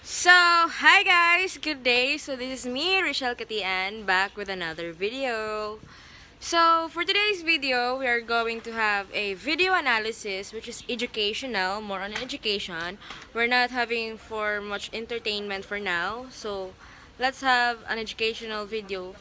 So, hi guys! Good day! So, this is me, Rochelle Katian, back with another video. So, for today's video, we are going to have a video analysis which is educational, more on education. We're not having for much entertainment for now. So, let's have an educational video.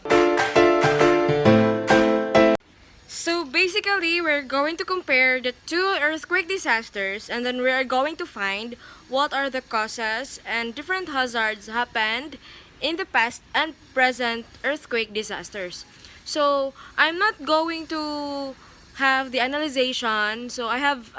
So basically, we're going to compare the two earthquake disasters and then we are going to find what are the causes and different hazards happened in the past and present earthquake disasters. So I'm not going to have the analyzation. So I have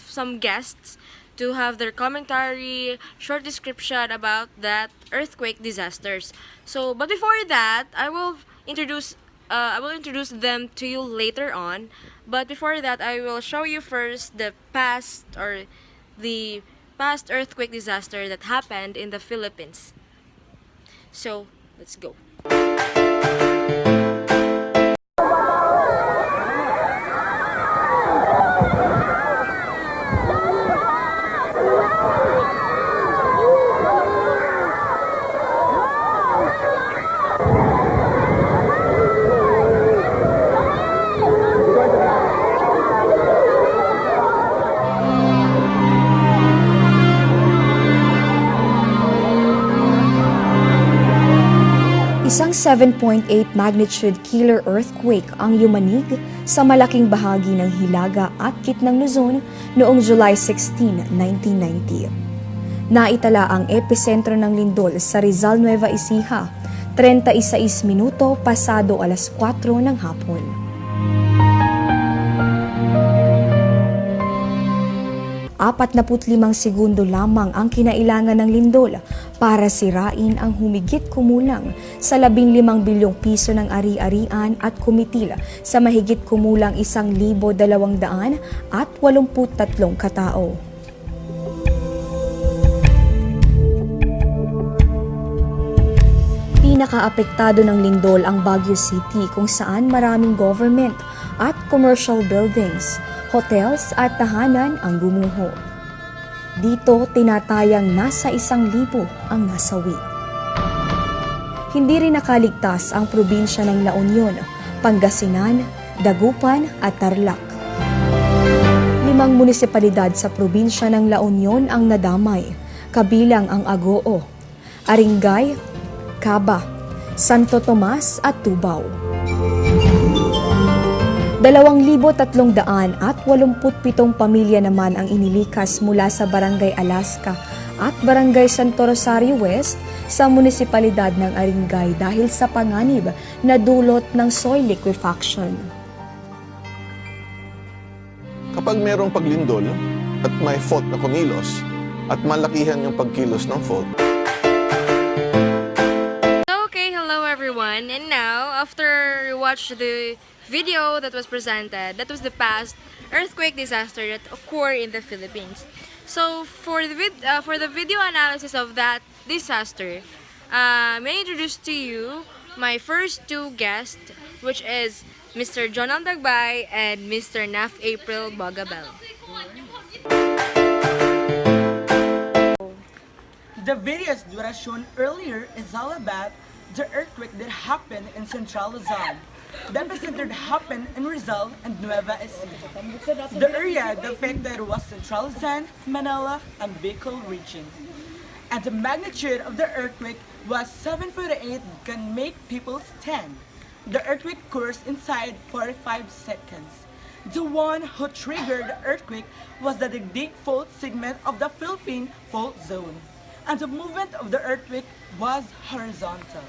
some guests to have their commentary, short description about that earthquake disasters. So, but before that, I will introduce them to you later on. But before that, I will show you first the past earthquake disaster that happened in the Philippines. So, let's go. Isang 7.8 magnitude killer earthquake ang yumanig sa malaking bahagi ng Hilaga at Gitnang Luzon noong July 16, 1990. Naitala ang epicentro ng lindol sa Rizal, Nueva Ecija, 36 minuto pasado alas 4 ng hapon. Apat na 45 segundo lamang ang kinailangan ng lindol para sirain ang humigit kumulang sa 15 bilyong piso ng ari-arian at kumitil sa mahigit kumulang 1,283 katao. Pinakaapektado ng lindol ang Baguio City kung saan maraming government at commercial buildings, hotels at tahanan ang gumuho. Dito tinatayang nasa 1,000 ang nasawi. Hindi rin nakaligtas ang probinsya ng La Union, Pangasinan, Dagupan at Tarlac. 5 munisipalidad sa probinsya ng La Union ang nadamay, kabilang ang Agoo, Aringay, Caba, Santo Tomas at Tubao. 2,387 pamilya naman ang inilikas mula sa Barangay Alaska at Barangay Santo Rosario West sa munisipalidad ng Aringay dahil sa panganib na dulot ng soil liquefaction. Kapag mayroong paglindol at may fault na kumilos at malakihan yung pagkilos ng fault. Okay, hello everyone. And now, after you watch the video that was presented, that was the past earthquake disaster that occurred in the Philippines. So for the video analysis of that disaster, may I introduce to you my first two guests, which is Mr. Jonal Dagbay and Mr. Naf April Bogabel. The videos that I shown earlier is all about the earthquake that happened in Central Luzon. The epicenter happened in Rizal and Nueva Ecija. The area affected was Central Luzon, Manila, and Bicol region. And the magnitude of the earthquake was 7.8 can make people stand. The earthquake occurs inside 45 seconds. The one who triggered the earthquake was the Digdig Fault segment of the Philippine Fault Zone. And the movement of the earthquake was horizontal.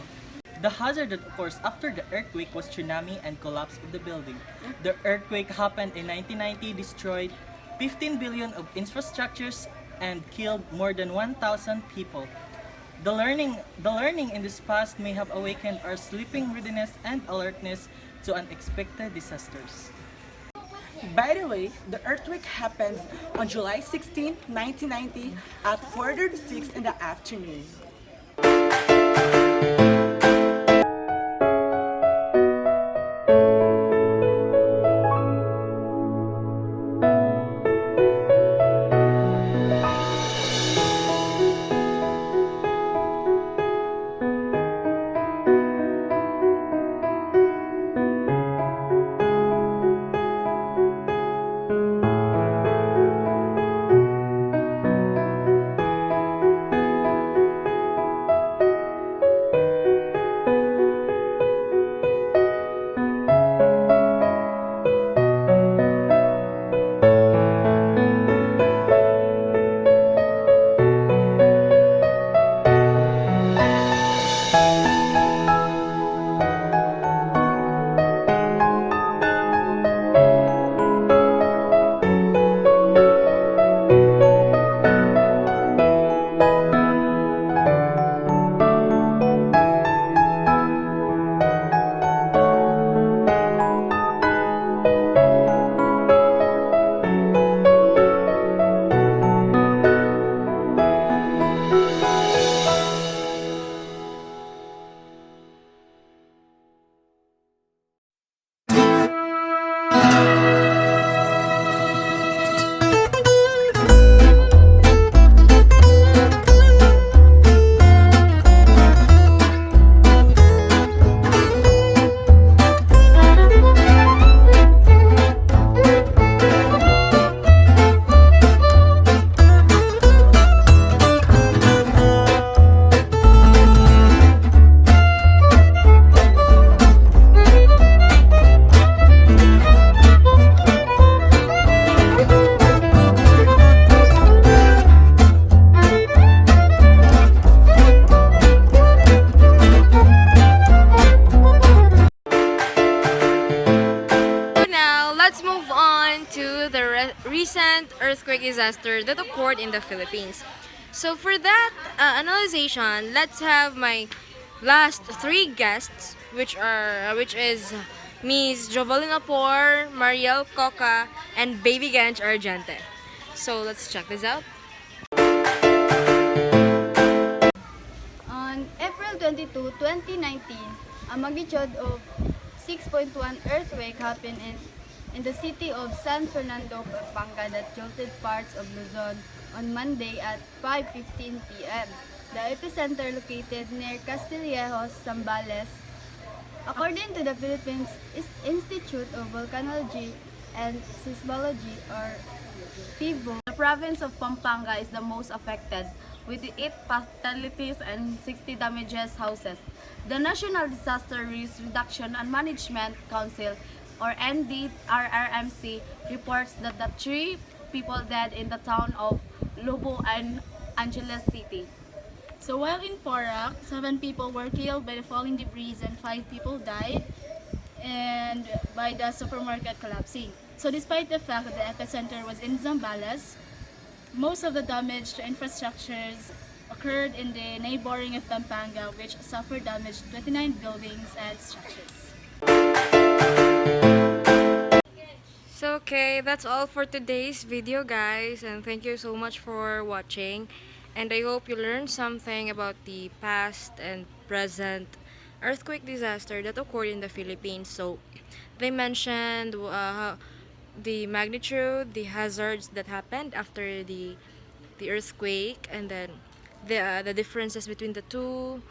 The hazard that occurs after the earthquake was tsunami and collapse of the building. The earthquake happened in 1990, destroyed 15 billion of infrastructures and killed more than 1,000 people. The learning in this past may have awakened our sleeping readiness and alertness to unexpected disasters. By the way, the earthquake happened on July 16, 1990 at 4:36 in the afternoon. disaster that occurred in the Philippines. So for that analyzation, let's have my last three guests, which is Miss Jovelina Por, Mariel Coca, and Baby Ganj Argente. So let's check this out. On April 22, 2019, a magnitude of 6.1 earthquake happened in the city of San Fernando, Pampanga that jolted parts of Luzon on Monday at 5:15 p.m. The epicenter located near Castillejos, Zambales. According to the Philippines Institute of Volcanology and Seismology, or PIVO, the province of Pampanga is the most affected, with 8 fatalities and 60 damages houses. The National Disaster Risk Reduction and Management Council, or NDRRMC, reports that the 3 people died in the town of Lobo and Angeles City. So while in Porac, 7 people were killed by the falling debris and 5 people died and by the supermarket collapsing. So despite the fact that the epicenter was in Zambales, most of the damage to infrastructures occurred in the neighboring of Pampanga, which suffered damage to 29 buildings and structures. So okay, that's all for today's video, guys, and thank you so much for watching, and I hope you learned something about the past and present earthquake disaster that occurred in the Philippines. So they mentioned the magnitude, the hazards that happened after the earthquake, and then the differences between the two.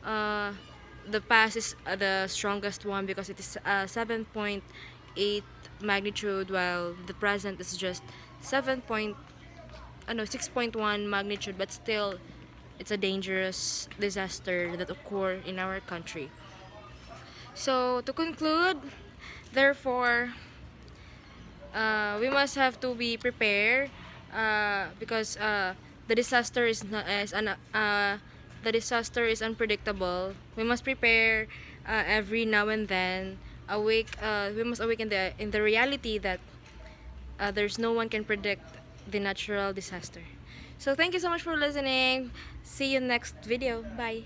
The past is the strongest one because it is 7.8 magnitude, while the present is just 6.1 magnitude, but still it's a dangerous disaster that occur in our country. So to conclude, therefore, we must have to be prepared because the disaster is unpredictable. We must prepare every now and then. We must awake in the reality that there's no one can predict the natural disaster. So thank you so much for listening. See you next video. Bye.